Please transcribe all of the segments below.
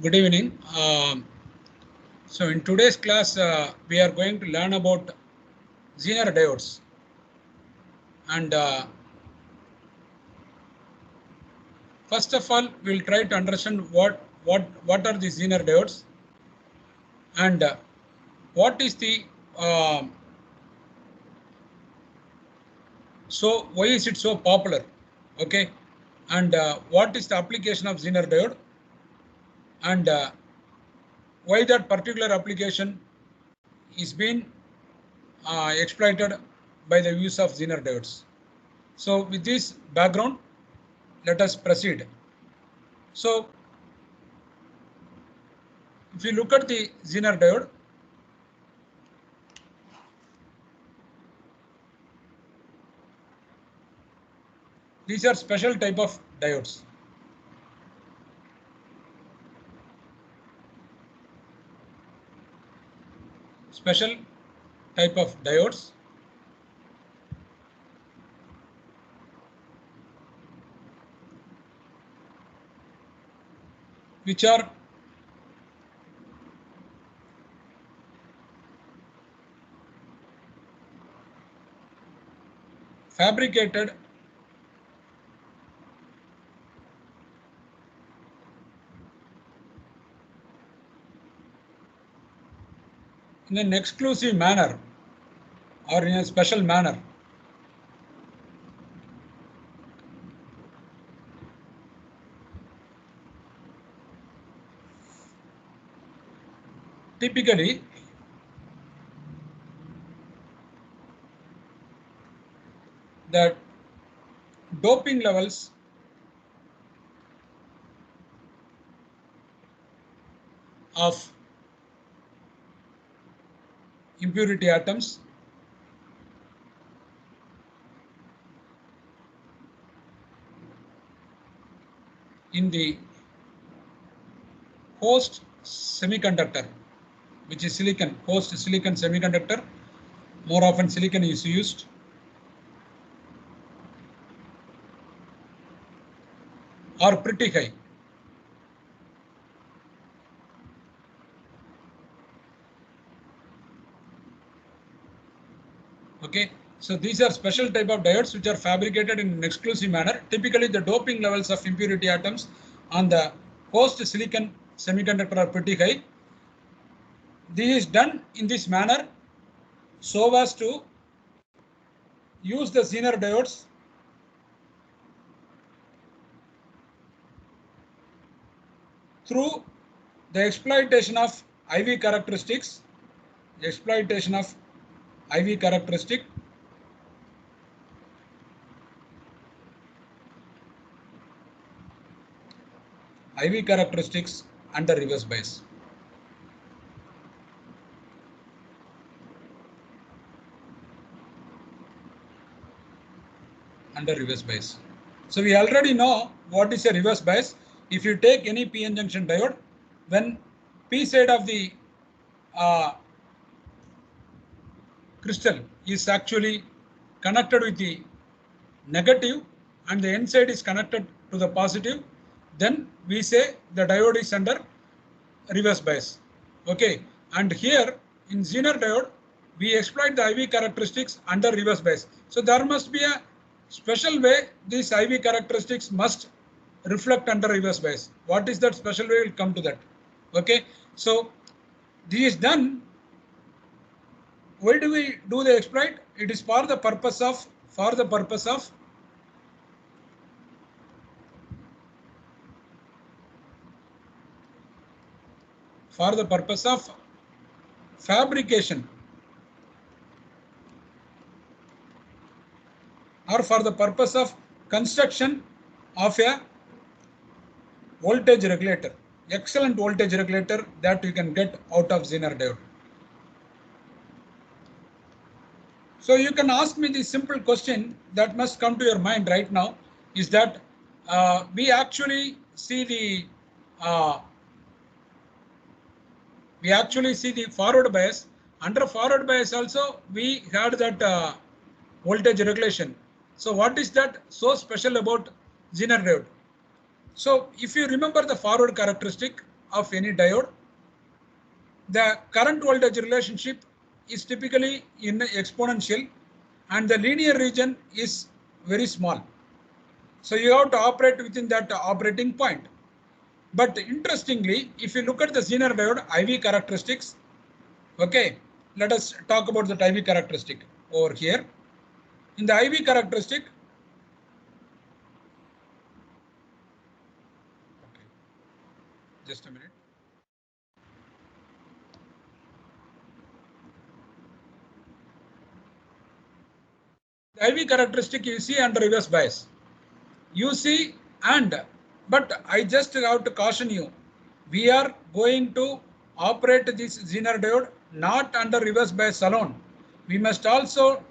Good evening. So in today's class, we are going to learn about Zener diodes. And first of all, we'll try to understand what are the Zener diodes and what is the so why is it so popular? Okay, and what is the application of Zener diode and why that particular application is being exploited by the use of Zener diodes. So with this background, let us proceed. So if you look at the Zener diode, these are special type of diodes. Special type of diodes which are fabricated in an exclusive manner or in a special manner. Typically, the doping levels of impurity atoms in the host semiconductor, which is silicon, host silicon semiconductor, more often silicon is used, are pretty high. Okay, so these are special type of diodes which are fabricated in an exclusive manner. Typically, the doping levels of impurity atoms on the host silicon semiconductor are pretty high. This is done in this manner so as to use the Zener diodes through the exploitation of IV characteristics, IV characteristics under reverse bias. Under reverse bias. So we already know what is a reverse bias. If you take any p-n junction diode, when p side of the crystal is actually connected with the negative and the n side is connected to the positive, then we say the diode is under reverse bias. Okay, and here in Zener diode, we exploit the IV characteristics under reverse bias. So there must be a special way these IV characteristics must reflect under reverse bias. What is that special way? We'll come to that. Okay, so this is done. Why do we do the exploit? It is for the purpose of fabrication or for the purpose of construction of a voltage regulator, excellent voltage regulator that you can get out of Zener diode. So you can ask me the simple question that must come to your mind right now is that we actually see the forward bias. Under forward bias also we had that voltage regulation. So what is that so special about Zener diode? So if you remember the forward characteristic of any diode, the current voltage relationship is typically in exponential and the linear region is very small. So you have to operate within that operating point. But interestingly, if you look at the Zener diode IV characteristics, okay, let us talk about the IV characteristic over here. In the IV characteristic, okay, just a minute. The IV characteristic you see under reverse bias. You see, but I just have to caution you, we are going to operate this Zener diode not under reverse bias alone. We must also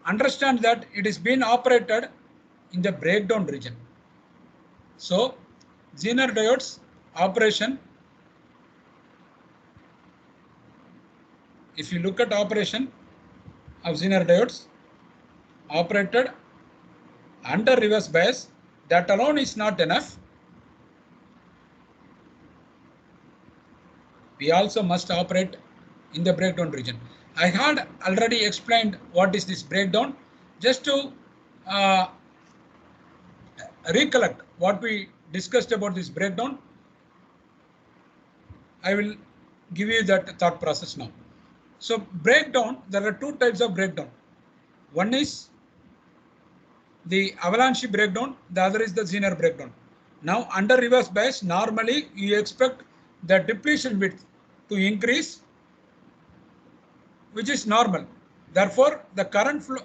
understand that it is being operated in the breakdown region. So Zener diodes operation, if you look at operation of Zener diodes operated under reverse bias, that alone is not enough. We also must operate in the breakdown region. I had already explained what is this breakdown. Just to recollect what we discussed about this breakdown, I will give you that thought process now. So breakdown, there are two types of breakdown. One is the avalanche breakdown, the other is the Zener breakdown. Now under reverse bias, normally you expect the depletion width to increase, which is normal. Therefore, the current flow,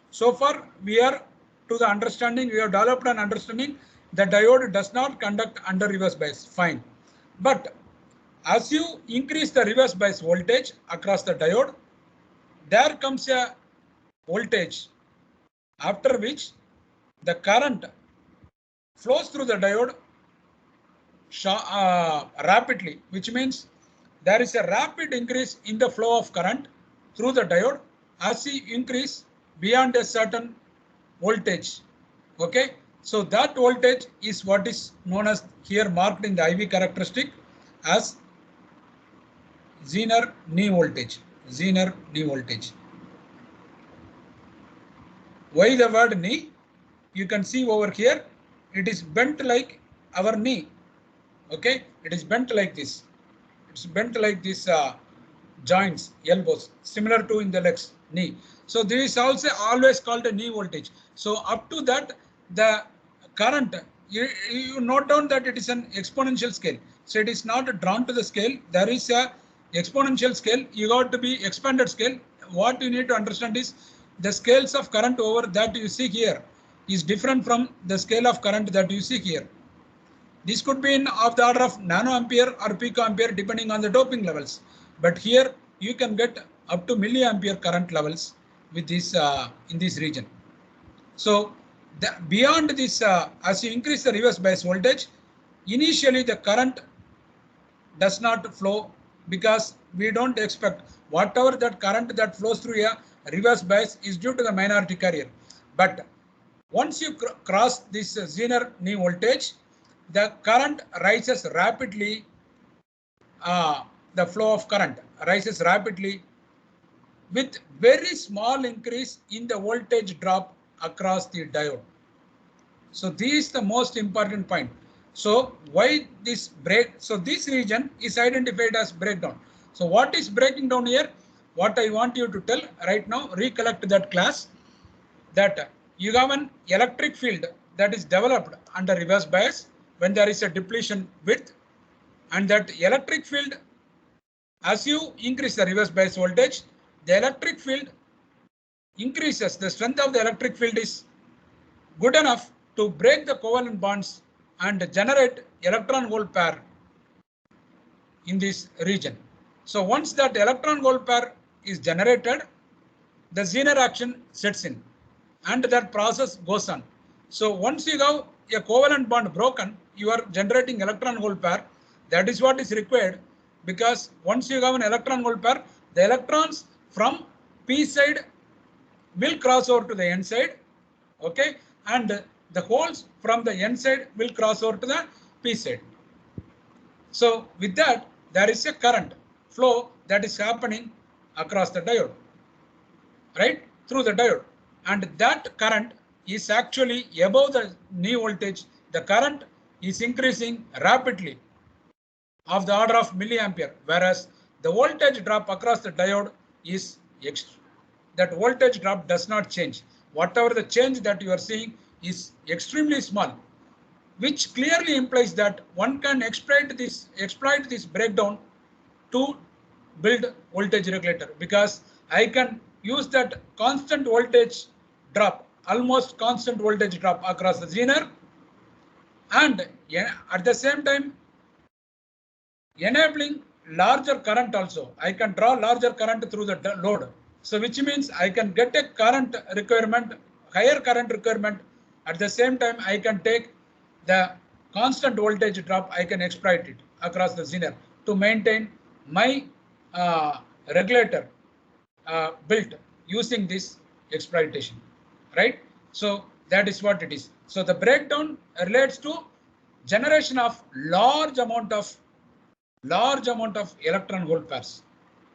so far we are to the understanding, we have developed an understanding that diode does not conduct under reverse bias. Fine. But as you increase the reverse bias voltage across the diode, there comes a voltage after which the current flows through the diode rapidly, which means there is a rapid increase in the flow of current through the diode as you increase beyond a certain voltage. Okay, so that voltage is what is known as here marked in the IV characteristic as Zener knee voltage. Zener knee voltage. Why the word knee? You can see over here, it is bent like our knee. Okay, it is bent like this. It's bent like this joints, elbows, similar to in the legs, knee. So this is also always called a knee voltage. So up to that, the current, you note down that it is an exponential scale. So it is not drawn to the scale. There is a exponential scale. You got to be expanded scale. What you need to understand is the scales of current over that you see here is different from the scale of current that you see here. This could be of the order of nanoampere or picoampere depending on the doping levels. But here you can get up to milliampere current levels with this in this region. So beyond this, as you increase the reverse bias voltage, initially the current does not flow because we don't expect whatever that current that flows through a reverse bias is due to the minority carrier. But once you cross this Zener knee voltage, the current rises rapidly, the flow of current rises rapidly with very small increase in the voltage drop across the diode. So this is the most important point. So why this break? So this region is identified as breakdown. So what is breaking down here? What I want you to tell right now, recollect that class, that you have an electric field that is developed under reverse bias when there is a depletion width, and that electric field, as you increase the reverse bias voltage, the electric field increases. The strength of the electric field is good enough to break the covalent bonds and generate electron-hole pair in this region. So once that electron-hole pair is generated, the Zener action sets in and that process goes on. So once you have a covalent bond broken, you are generating electron-hole pair. That is what is required, because once you have an electron-hole pair, the electrons from p side will cross over to the n side, okay, and the holes from the n side will cross over to the p side. So with that, there is a current flow that is happening across the diode, right, through the diode, and that current is actually above the knee voltage. The current is increasing rapidly of the order of milliampere, whereas the voltage drop across the diode is that voltage drop does not change. Whatever the change that you are seeing is extremely small, which clearly implies that one can exploit this breakdown to build voltage regulator, because I can use that constant voltage drop, almost constant voltage drop across the Zener, and at the same time enabling larger current also. I can draw larger current through the load. So which means I can get a current requirement, higher current requirement. At the same time, I can take the constant voltage drop, I can exploit it across the Zener to maintain my regulator built using this exploitation, right? So that is what it is. So the breakdown relates to generation of large amount of electron hole pairs.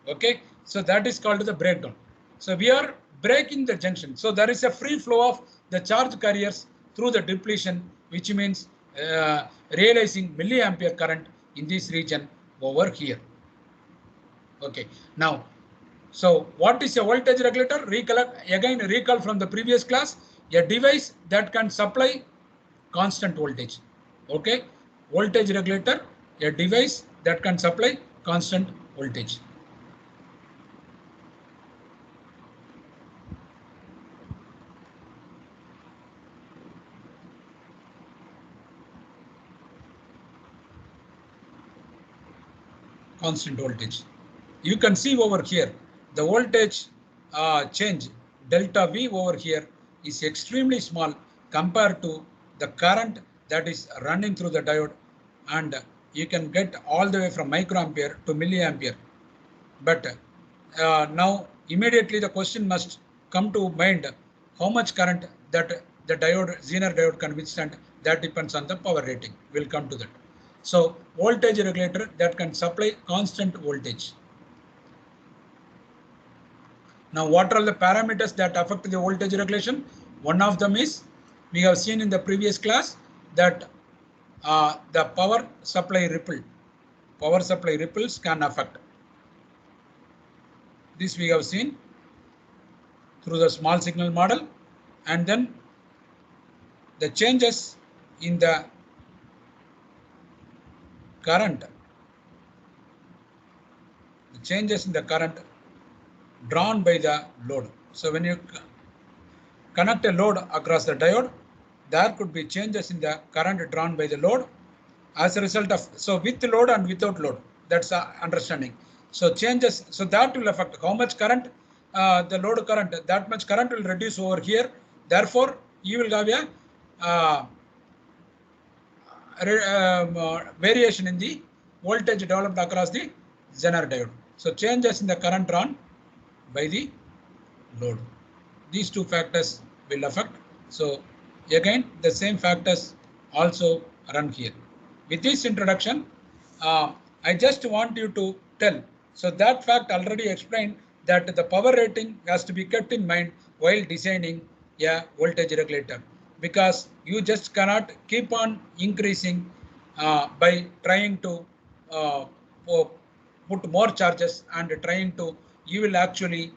Okay, so that is called the breakdown. So we are breaking the junction. So there is a free flow of the charge carriers through the depletion, which means realizing milliampere current in this region over here. Okay, now, so what is a voltage regulator? Recall from the previous class, a device that can supply constant voltage. Okay, voltage regulator, a device that can supply constant voltage. Constant voltage. You can see over here the voltage change delta V over here is extremely small compared to the current that is running through the diode, and you can get all the way from microampere to milliampere. But now immediately the question must come to mind, how much current that the diode, Zener diode can withstand. That depends on the power rating. We'll come to that. So voltage regulator that can supply constant voltage. Now, what are the parameters that affect the voltage regulation? One of them is, we have seen in the previous class, that the power supply ripples can affect. This we have seen through the small signal model, and then the changes in the current, drawn by the load. So when you connect a load across the diode, there could be changes in the current drawn by the load as a result of, so with load and without load, that's understanding. So changes, so that will affect how much current, the load current, that much current will reduce over here. Therefore, you will have a variation in the voltage developed across the Zener diode. So changes in the current drawn by the load. These two factors will affect. So again, the same factors also run here. With this introduction, I just want you to tell. So that fact already explained that the power rating has to be kept in mind while designing a voltage regulator, because you just cannot keep on increasing by trying to put more charges and trying to, you will actually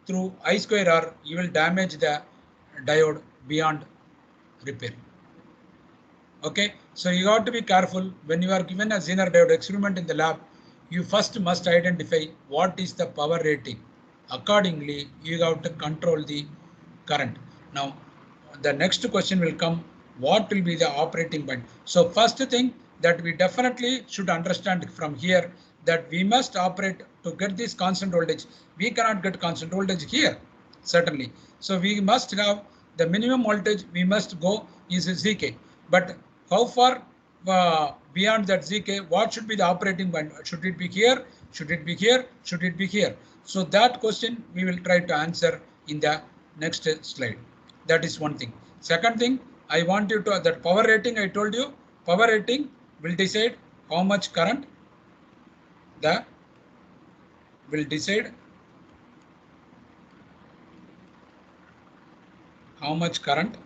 through I square R, you will damage the diode beyond repair. Okay, so you have to be careful when you are given a Zener diode experiment in the lab. You first must identify what is the power rating. Accordingly, you have to control the current. Now, the next question will come, what will be the operating point? So first thing that we definitely should understand from here, that we must operate to get this constant voltage. We cannot get constant voltage here, certainly. So we must have the minimum voltage we must go is Zk. But how far beyond that Zk, what should be the operating point? Should it be here? Should it be here? Should it be here? So that question we will try to answer in the next slide. That is one thing. Second thing, I want you to, that power rating I told you, power rating will decide how much current the will decide how much current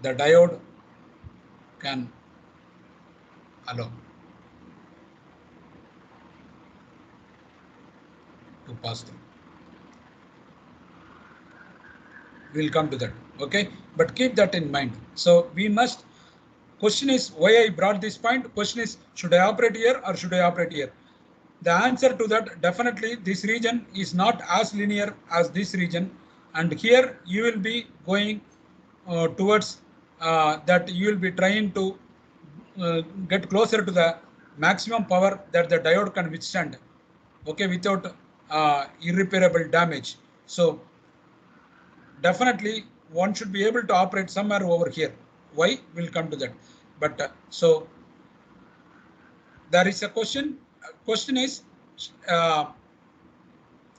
the diode can allow to pass through. We'll come to that, okay? But keep that in mind. So we must, question is why I brought this point. Question is, should I operate here or should I operate here? The answer to that, definitely this region is not as linear as this region, and here you will be going towards that you will be trying to get closer to the maximum power that the diode can withstand, okay, without irreparable damage. So definitely one should be able to operate somewhere over here. Why? We'll come to that. But so there is a question. Question is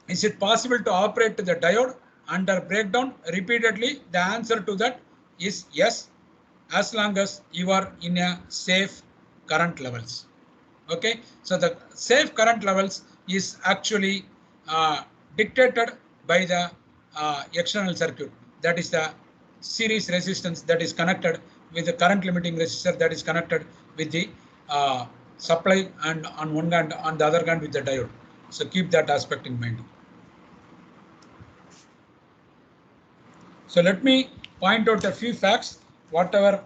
it possible to operate the diode under breakdown repeatedly? The answer to that is yes, as long as you are in a safe current levels. Okay, so the safe current levels is actually dictated by the external circuit, that is the series resistance that is connected with the current limiting resistor that is connected with the supply, and on one hand, on the other hand with the diode. So keep that aspect in mind. So let me point out a few facts, whatever.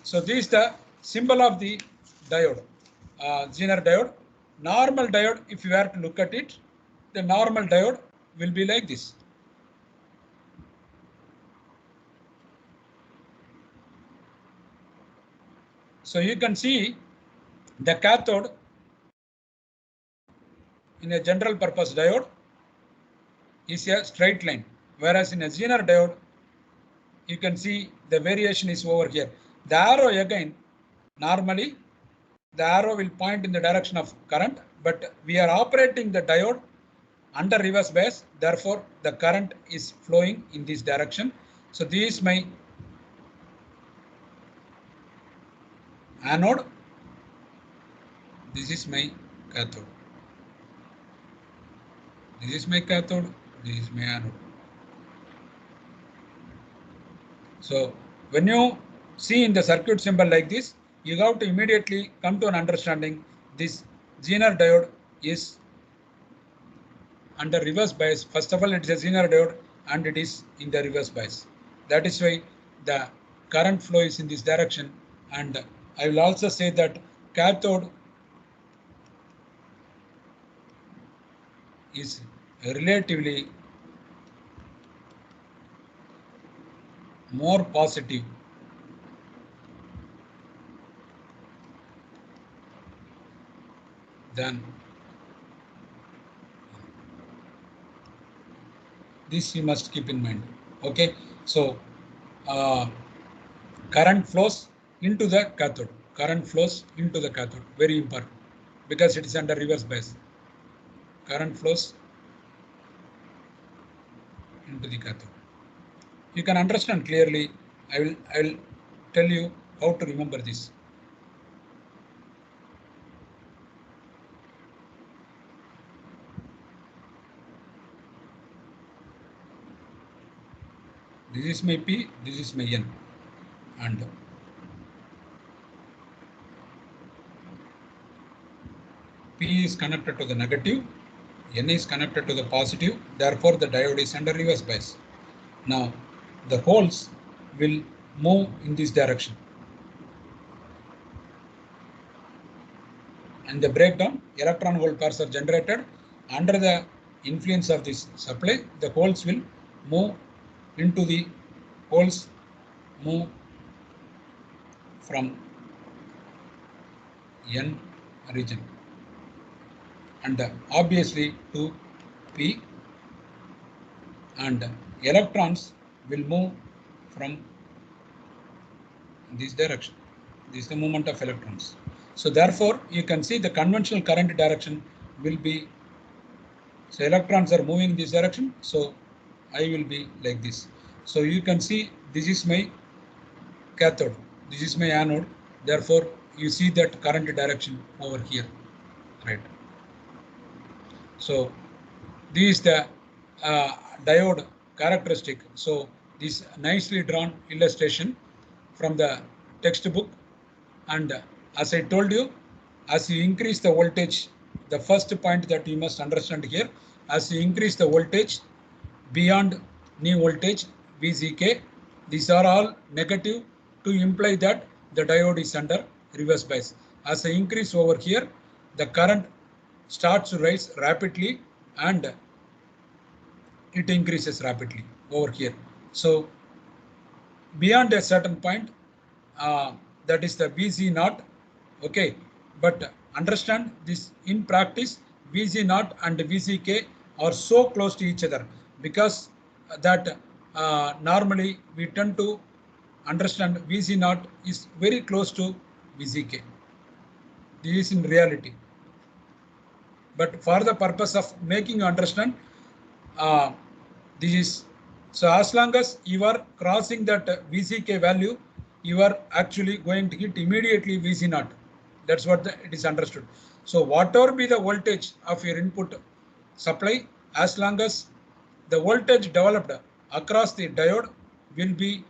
So this is the symbol of the diode, Zener diode. Normal diode, if you were to look at it, the normal diode will be like this. So you can see the cathode in a general purpose diode is a straight line, whereas in a Zener diode, you can see the variation is over here. The arrow again, normally the arrow will point in the direction of current, but we are operating the diode under reverse bias, therefore the current is flowing in this direction. So this is my anode, this is my cathode. This is my cathode, this is my anode. So when you see in the circuit symbol like this, you have to immediately come to an understanding this Zener diode is under reverse bias. First of all, it is a Zener diode and it is in the reverse bias. That is why the current flow is in this direction. And I will also say that cathode is relatively more positive than this. You must keep in mind. Okay, so current flows into the cathode. Current flows into the cathode. Very important because it is under reverse bias. Current flows into the cathode. You can understand clearly. I will tell you how to remember this. This is my P, this is my N, and P is connected to the negative, N is connected to the positive, therefore the diode is under reverse bias. Now the holes will move in this direction. And the breakdown, electron hole pairs are generated under the influence of this supply. The holes will move into the holes move from N region and obviously to P, and electrons will move from this direction. This is the movement of electrons. So therefore you can see the conventional current direction will be, so electrons are moving in this direction, so I will be like this. So you can see this is my cathode, this is my anode. Therefore, you see that current direction over here, right? So this is the diode characteristic. So this nicely drawn illustration from the textbook. And as I told you, as you increase the voltage, the first point that you must understand here, as you increase the voltage beyond knee voltage VCK, these are all negative to imply that the diode is under reverse bias. As I increase over here, the current starts to rise rapidly and it increases rapidly over here. So beyond a certain point, that is the VC naught, okay, but understand this in practice, VC naught and VCK are so close to each other, because that normally we tend to understand VC naught is very close to VCK. This is in reality, but for the purpose of making you understand, uh, this is, so as long as you are crossing that VCK value, you are actually going to hit immediately VC naught. That's what it is understood. So whatever be the voltage of your input supply, as long as the voltage developed across the diode will be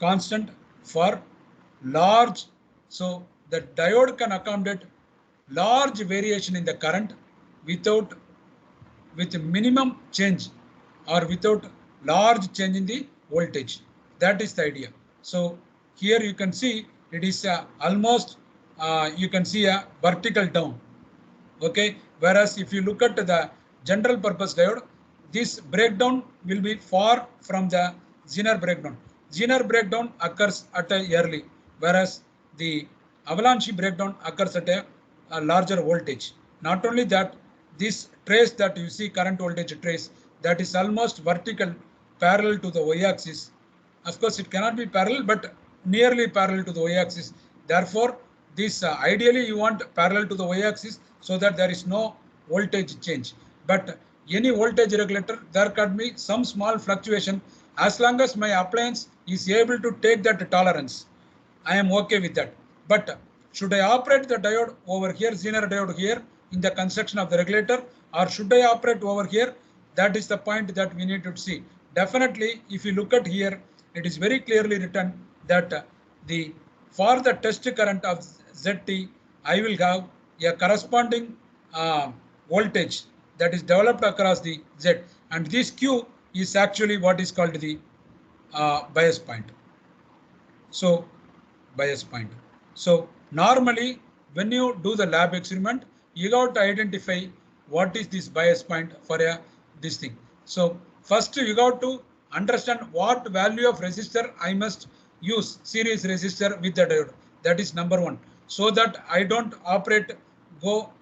constant for large, so the diode can accommodate large variation in the current without, with minimum change or without large change in the voltage. That is the idea. So here you can see it is almost you can see a vertical down. Okay, whereas if you look at the general purpose diode, this breakdown will be far from the Zener breakdown. Zener breakdown occurs at a early, whereas the avalanche breakdown occurs at a larger voltage. Not only that, this trace that you see, current voltage trace, that is almost vertical, parallel to the y-axis. Of course, it cannot be parallel, but nearly parallel to the y-axis. Therefore, this ideally you want parallel to the y-axis so that there is no voltage change. But any voltage regulator, there can be some small fluctuation. As long as my appliance is able to take that tolerance, I am okay with that. But should I operate the diode over here, Zener diode here in the construction of the regulator, or should I operate over here? That is the point that we need to see. Definitely, if you look at here, it is very clearly written that the for the test current of ZT, I will have a corresponding voltage that is developed across the Z, and this Q is actually what is called the bias point. So bias point. So normally when you do the lab experiment, you have to identify what is this bias point for this thing. So first you have to understand what value of resistor I must use, series resistor with the diode. That is number one. So that I don't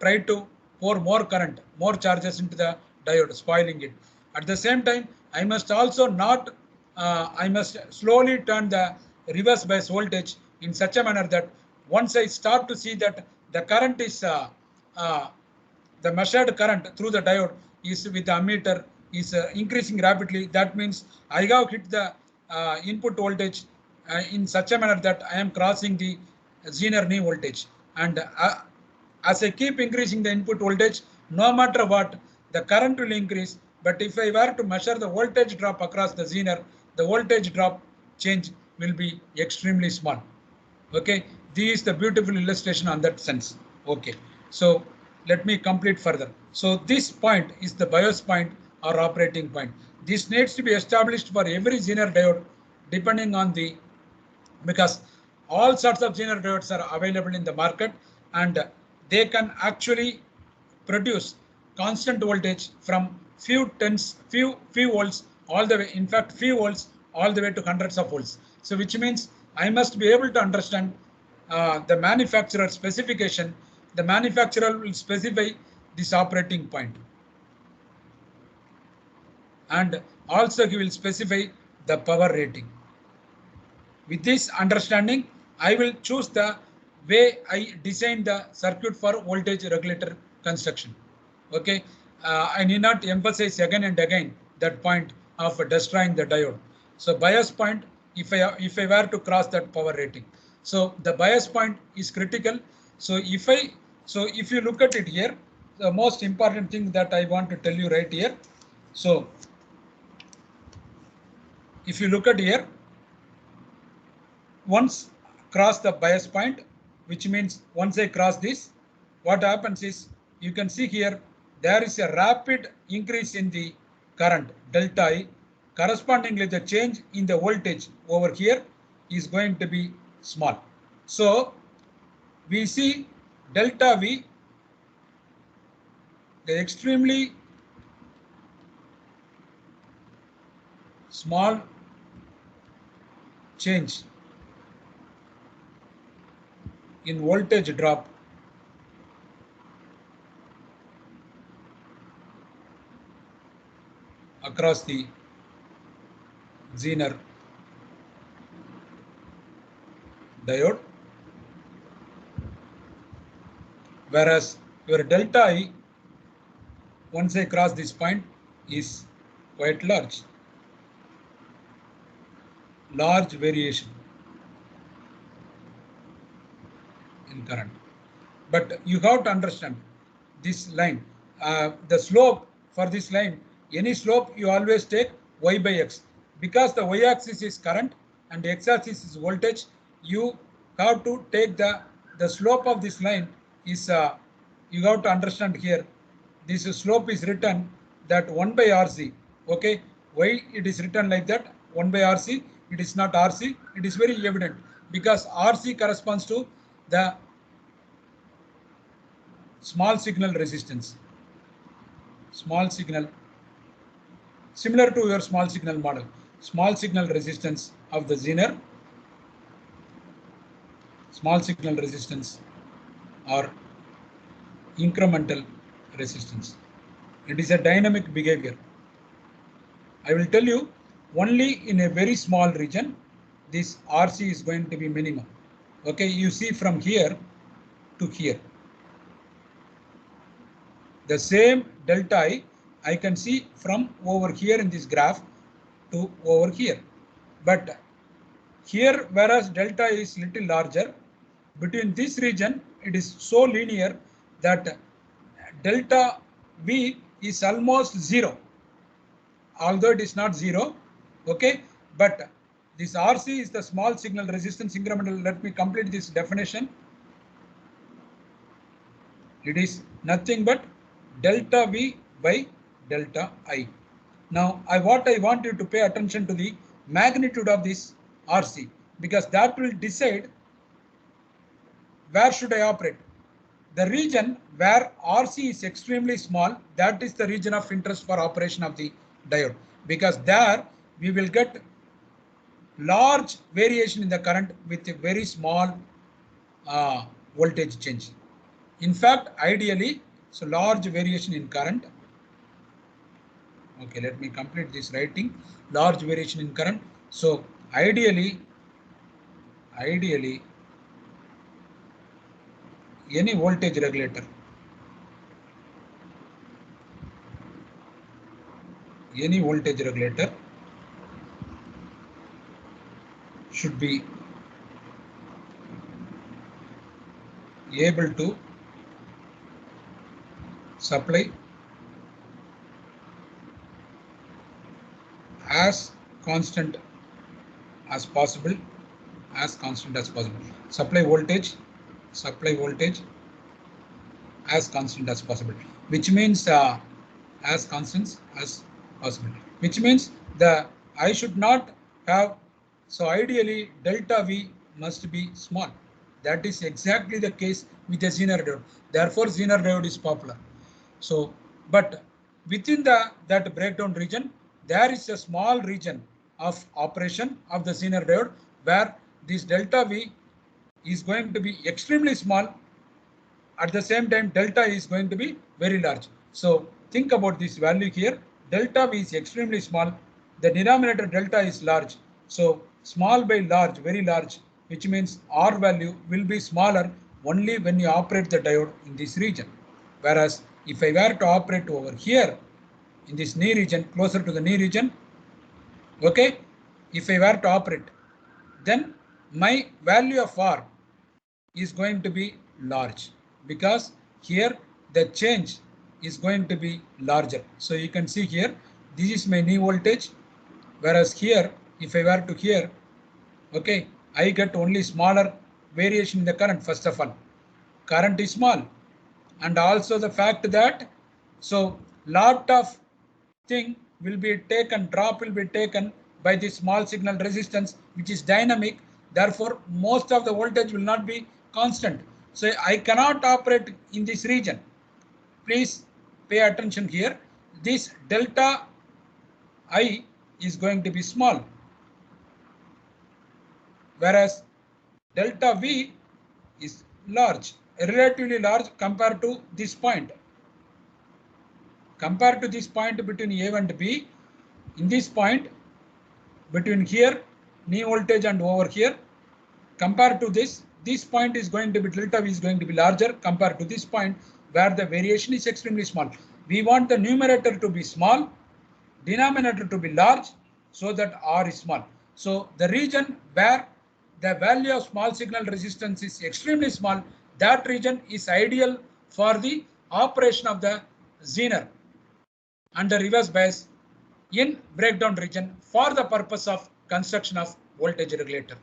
try to pour more current, more charges into the diode, spoiling it. At the same time, I must also not, I must slowly turn the reverse bias voltage in such a manner that once I start to see that the current is, the measured current through the diode is with the ammeter is increasing rapidly, that means I have hit the input voltage in such a manner that I am crossing the Zener knee voltage. And as I keep increasing the input voltage, no matter what, the current will increase. But if I were to measure the voltage drop across the Zener, the voltage drop change will be extremely small. Okay, this is the beautiful illustration on that sense. Okay, so let me complete further. So this point is the bias point or operating point. This needs to be established for every Zener diode depending on the, because all sorts of Zener diodes are available in the market and they can actually produce constant voltage from few volts all the way, in fact few volts all the way to hundreds of volts. So which means I must be able to understand the manufacturer specification. The manufacturer will specify this operating point, and also he will specify the power rating. With this understanding, I will choose the way I design the circuit for voltage regulator construction. Okay, I need not emphasize again and again that point of destroying the diode. So bias point, if I were to cross that power rating, so the bias point is critical. So if you look at it here, the most important thing that I want to tell you right here. So if you look at here, once cross the bias point, which means once I cross this, what happens is, you can see here, there is a rapid increase in the current delta I. Correspondingly, the change in the voltage over here is going to be small. So we see delta V, the extremely small change in voltage drop across the Zener diode, whereas your delta I, once I cross this point, is quite large variation in current. But you have to understand this line, the slope for this line, any slope you always take y by x, because the y-axis is current and the x-axis is voltage. You have to take the slope of this line is, you have to understand here, this slope is written that 1 by RC. Okay, why it is written like that, 1 by RC? It is not RC. It is very evident, because RC corresponds to the small signal resistance. Small signal, similar to your small signal model, small signal resistance of the Zener, small signal resistance or incremental resistance. It is a dynamic behavior. I will tell you, only in a very small region, this RC is going to be minimum. Okay, you see from here to here. The same delta I can see from over here in this graph to over here. But here, whereas delta is little larger, between this region, it is so linear that delta V is almost zero, although it is not zero. Okay, but this RC is the small signal resistance incremental. Let me complete this definition. It is nothing but delta V by delta I. Now, what I want you to pay attention to the magnitude of this RC, because that will decide where should I operate. The region where RC is extremely small, that is the region of interest for operation of the diode, because there we will get large variation in the current with a very small voltage change. In fact, ideally, so large variation in current. Okay, let me complete this writing. Large variation in current. So ideally, any voltage regulator, should be able to supply as constant as possible, supply voltage as constant as possible, which means as constant as possible, which means I should not have, so ideally delta V must be small. That is exactly the case with the Zener diode. Therefore, Zener diode is popular. So, but within that breakdown region, there is a small region of operation of the Zener diode where this delta V is going to be extremely small. At the same time, delta is going to be very large. So think about this value here. Delta V is extremely small. The denominator delta is large. So small by large, very large, which means R value will be smaller only when you operate the diode in this region. Whereas if I were to operate over here in this knee region, closer to the knee region, okay, if I were to operate, then my value of R is going to be large, because here the change is going to be larger. So you can see here, this is my new voltage, whereas here, if I were to here, okay, I get only smaller variation in the current. First of all, current is small, and also the fact that, so lot of thing will be taken, drop will be taken by the small signal resistance, which is dynamic. Therefore, most of the voltage will not be constant. So I cannot operate in this region. Please pay attention here. This delta I is going to be small, whereas delta V is large, relatively large compared to this point. Compared to this point between A and B, in this point between here, knee voltage, and over here, compared to this point is going to be, delta V is going to be larger compared to this point where the variation is extremely small. We want the numerator to be small, denominator to be large, so that R is small. So the region where the value of small signal resistance is extremely small, that region is ideal for the operation of the Zener and the reverse bias in breakdown region for the purpose of construction of voltage regulator.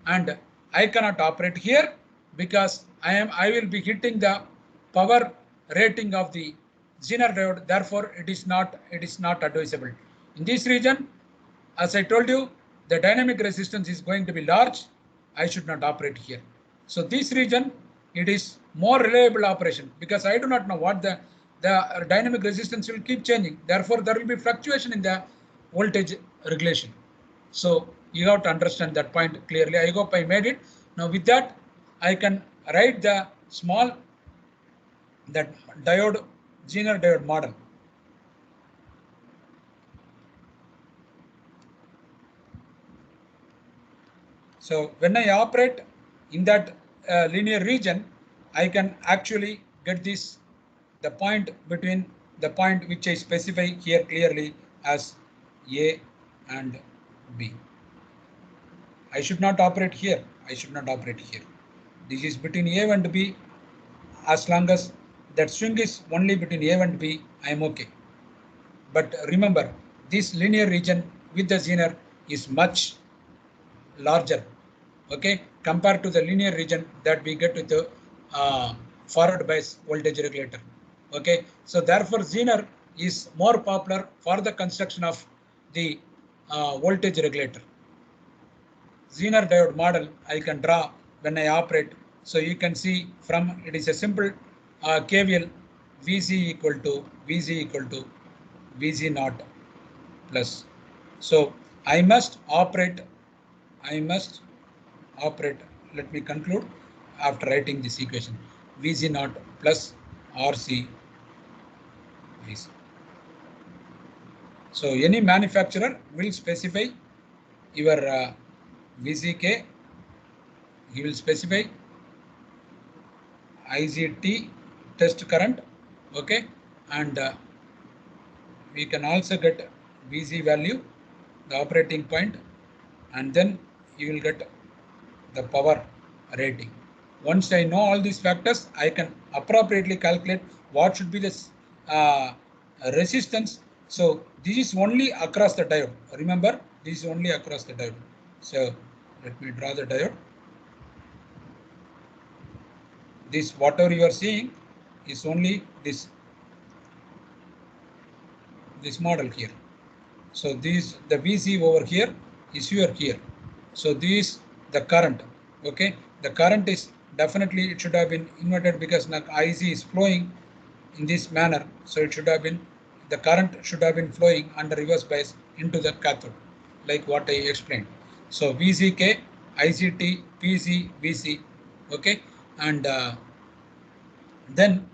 And I cannot operate here because I will be hitting the power rating of the Zener diode. Therefore, it is not advisable. In this region, as I told you, the dynamic resistance is going to be large. I should not operate here. So this region, it is more reliable operation, because I do not know what the dynamic resistance will keep changing. Therefore, there will be fluctuation in the voltage regulation. So you have to understand that point clearly. I hope I made it. Now with that, I can write the small, that diode, Zener diode model. So when I operate in that linear region, I can actually get this, the point between the point which I specify here clearly as A and B. I should not operate here. I should not operate here. This is between A and B. As long as that swing is only between A and B, I am okay. But remember, this linear region with the Zener is much larger, okay, compared to the linear region that we get with the forward bias voltage regulator. Okay, so therefore Zener is more popular for the construction of the voltage regulator. Zener diode model I can draw when I operate. So you can see from, it is a simple KVL, VC equal to VZ naught plus. So I must operate, let me conclude after writing this equation, VZ naught plus RC VC. So any manufacturer will specify your VCK, he will specify IGT test current, okay, and we can also get VZ value, the operating point, and then you will get the power rating. Once I know all these factors, I can appropriately calculate what should be this resistance. So this is only across the diode. Remember, this is only across the diode. So let me draw the diode. This, whatever you are seeing, is only this model here. So this, the VC over here is here. So this, the current, okay, the current is definitely, it should have been inverted because now IC is flowing in this manner. So it should have been, the current should have been flowing under reverse bias into the cathode, like what I explained. So VCK, ICT, PC, VC, okay, and then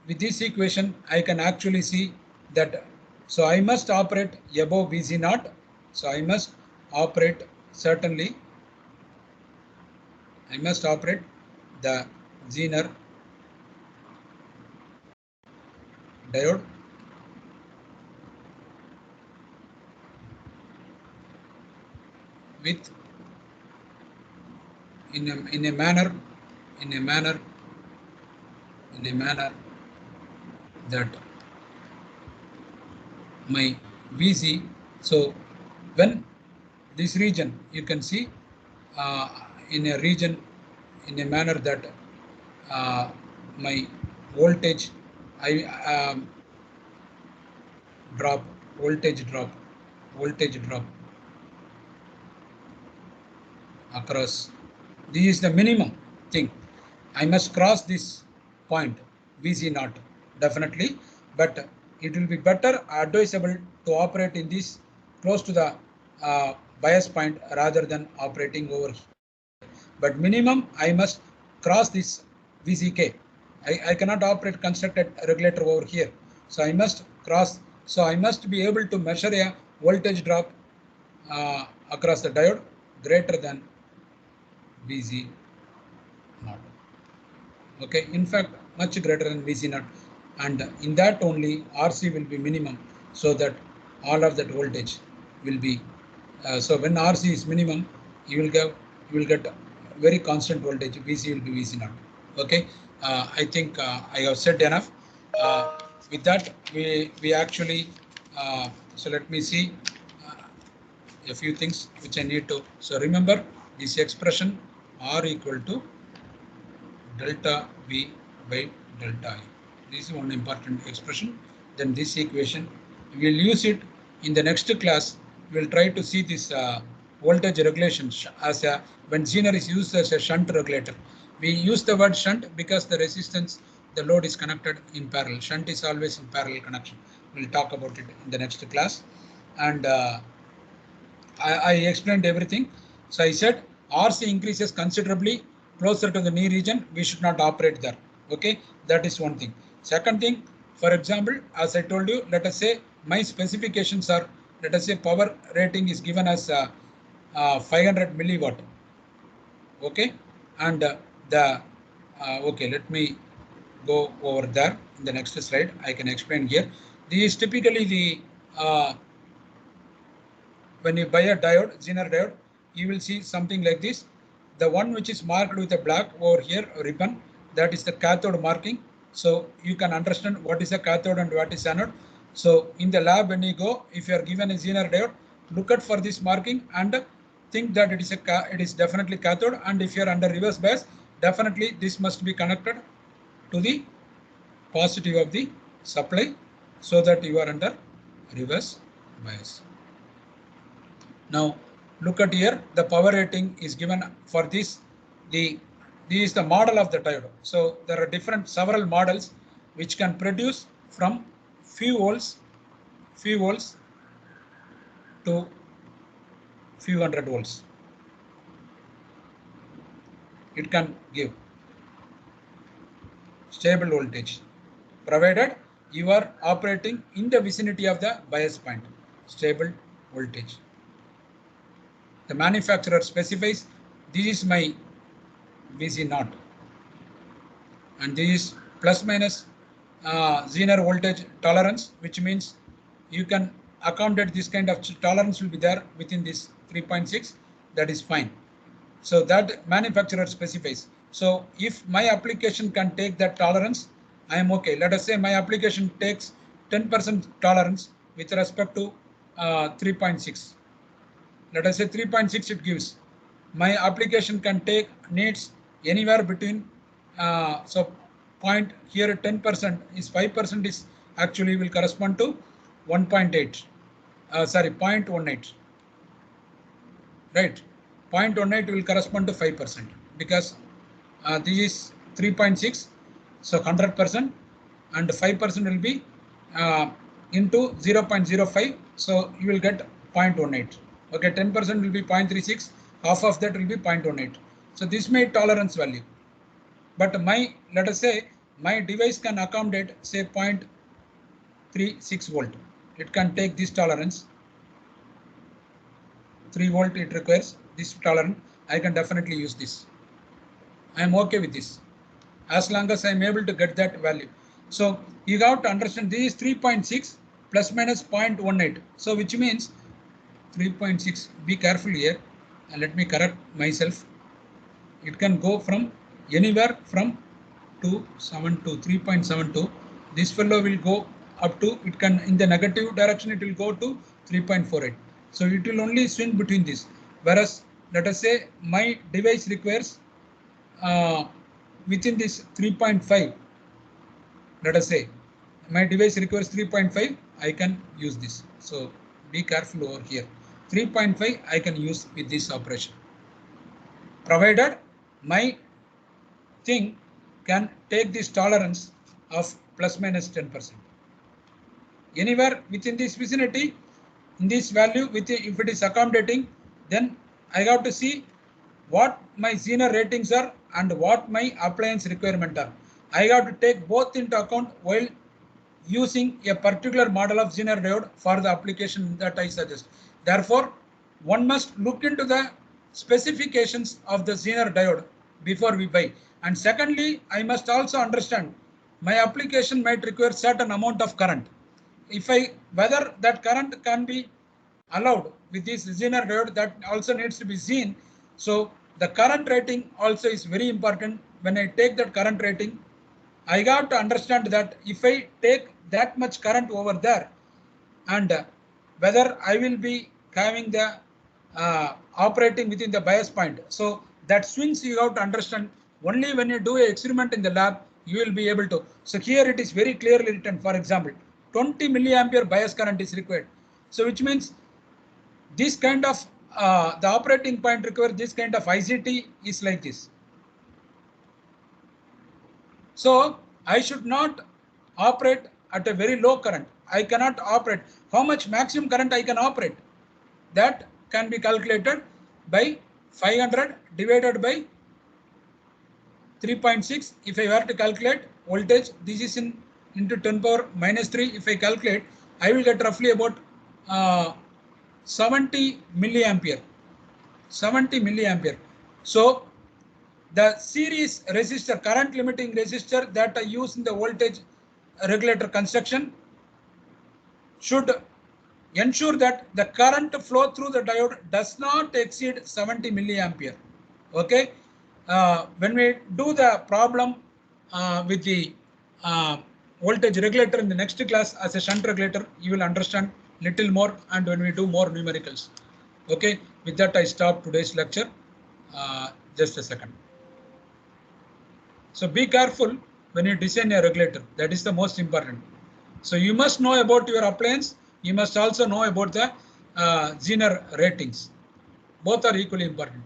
with this equation, I can actually see that, so I must operate above VZ naught. So I must operate, certainly, I must operate the Zener diode with in a manner that my VC. So when this region, you can see in a region in a manner that my voltage drop voltage drop across. This is the minimum thing. I must cross this point VC naught definitely, but it will be better advisable to operate in this close to the bias point rather than operating over here. But minimum I must cross this VCK. I cannot operate constructed regulator over here. So I must cross. So I must be able to measure a voltage drop across the diode greater than VC naught. Okay, in fact, much greater than VC naught, and in that only RC will be minimum, so that all of that voltage will be. So when RC is minimum, you will get very constant voltage. VC will be VC naught. Okay, I think I have said enough. With that, we actually. So let me see a few things which I need to. So remember this expression R equal to delta V by delta I. This is one important expression. Then this equation, we will use it in the next class. We will try to see this voltage regulation as a, when Zener is used as a shunt regulator. We use the word shunt because the resistance, the load is connected in parallel. Shunt is always in parallel connection. We'll talk about it in the next class. And I explained everything. So I said RC increases considerably closer to the knee region, we should not operate there. Okay, that is one thing. Second thing, for example, as I told you, let us say my specifications are, let us say power rating is given as 500 milliwatt. Okay, and okay, let me go over there in the next slide. I can explain here. This is typically the when you buy a diode, Zener diode, you will see something like this. The one which is marked with a black over here ribbon, that is the cathode marking. So you can understand what is a cathode and what is anode. So in the lab, when you go, if you are given a Zener diode, look out for this marking and think that it is definitely cathode. And if you are under reverse bias, definitely this must be connected to the positive of the supply, so that you are under reverse bias. Now look at here, the power rating is given for this. This is the model of the diode. So there are several models which can produce from few volts to few hundred volts. It can give stable voltage, provided you are operating in the vicinity of the bias point. Stable voltage. The manufacturer specifies this is my VC naught, and this is plus minus Zener voltage tolerance, which means you can accommodate this kind of tolerance will be there within this 3.6. That is fine. So that manufacturer specifies. So if my application can take that tolerance, I am okay. Let us say my application takes 10% tolerance with respect to 3.6. Let us say 3.6 it gives. My application can needs anywhere between so point here 10% is 5% is actually will correspond to 1.8. Sorry, 0.18. Right, 0.18 will correspond to 5% because this is 3.6. So 100% and 5% will be into 0.05. So you will get 0.18. Okay, 10% will be 0.36, half of that will be 0.18. So this may tolerance value. But let us say my device can accommodate say 0.36 volt. It can take this tolerance. 3 volt it requires this tolerance. I can definitely use this. I am okay with this as long as I am able to get that value. So you have to understand this is 3.6 plus minus 0.18. So which means 3.6, be careful here. let me correct myself. It can go from anywhere from 272, 3.72. This fellow will go up to, it can in the negative direction, it will go to 3.48. So it will only swing between this. Whereas let us say my device requires within this 3.5, let us say my device requires 3.5, I can use this. So be careful over here. 3.5 I can use with this operation, provided my thing can take this tolerance of plus minus 10%. Anywhere within this vicinity, in this value, if it is accommodating, then I have to see what my Zener ratings are and what my appliance requirement are. I have to take both into account while using a particular model of Zener diode for the application that I suggest. Therefore, one must look into the specifications of the Zener diode before we buy. And secondly, I must also understand my application might require certain amount of current. Whether that current can be allowed with this Zener diode, that also needs to be seen. So the current rating also is very important. When I take that current rating, I got to understand that if I take that much current over there, and whether I will be having the operating within the bias point. So that swings you have to understand only when you do an experiment in the lab, you will be able to. So here it is very clearly written, for example, 20 milliampere bias current is required. So which means this kind of the operating point required this kind of ICT is like this. So I should not operate at a very low current. I cannot operate. How much maximum current I can operate? That can be calculated by 500 divided by 3.6. If I were to calculate voltage, this is into 10 power minus 3. If I calculate, I will get roughly about 70 milliampere. 70 milliampere. So the series resistor, current limiting resistor that I use in the voltage regulator construction should ensure that the current flow through the diode does not exceed 70 milliampere. Okay. When we do the problem with the voltage regulator in the next class as a shunt regulator, you will understand little more, and when we do more numericals. Okay. With that, I stop today's lecture. Just a second. So be careful when you design a regulator. That is the most important. So you must know about your appliance. You must also know about the Zener ratings. Both are equally important.